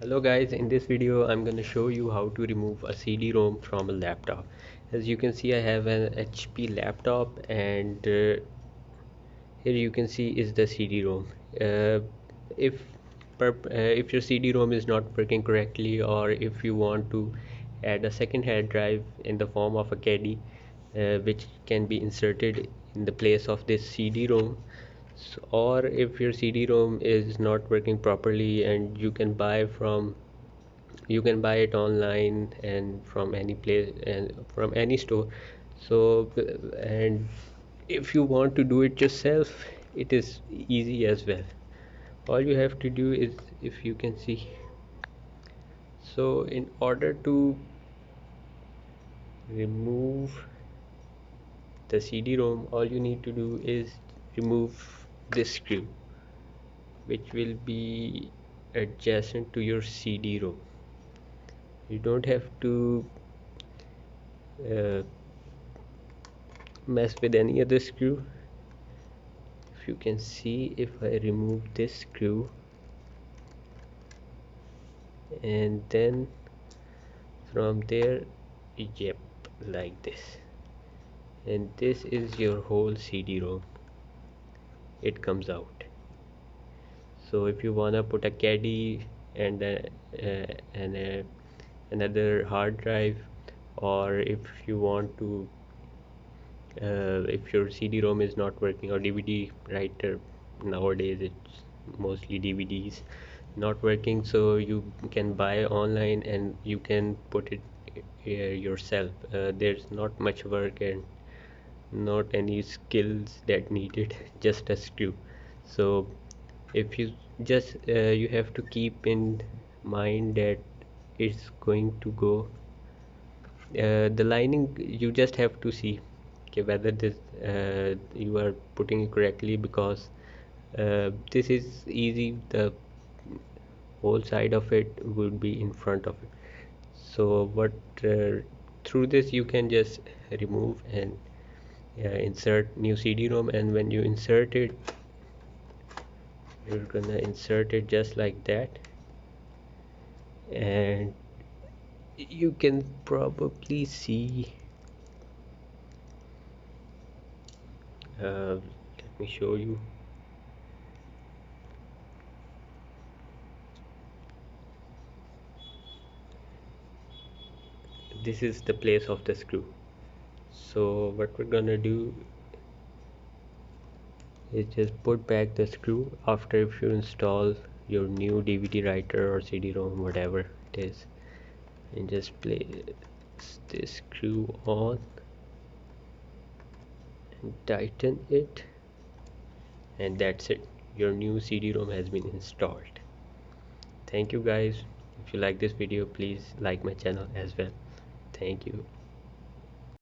Hello guys, in this video I'm going to show you how to remove a CD-ROM from a laptop. As you can see, I have an HP laptop, and here you can see is the CD-ROM. If if your CD-ROM is not working correctly, or if you want to add a second hard drive in the form of a caddy, which can be inserted in the place of this CD-ROM, or if your CD-ROM is not working properly and you can buy it online and from any place and from any store. So and if you want to do it yourself, it is easy as well. All you have to do is, if you can see, so in order to remove the CD-ROM, all you need to do is remove this screw, which will be adjacent to your CD-ROM. You don't have to uh, mess with any other screw. If you can see, if I remove this screw and then from there, yep, like this, and this is your whole CD-ROM. It comes out. So if you wanna put a caddy and another hard drive, or if you want to if your CD-ROM is not working, or DVD writer, nowadays it's mostly DVDs not working, so you can buy online and you can put it yourself. There's not much work and not any skills that needed, just a screw. So if you just you have to keep in mind that it's going to go the lining. You just have to see, okay, whether this you are putting it correctly, because this is easy. The whole side of it would be in front of it. So what through this you can just remove and insert new CD-ROM, and when you insert it, you're gonna insert it just like that, and you can probably see, let me show you. This is the place of the screw. So what we're gonna do is just put back the screw after if you install your new DVD writer or CD-ROM, whatever it is, and just place this screw on and tighten it, and that's it. Your new CD-ROM has been installed. Thank you guys. If you like this video, please like my channel as well. Thank you.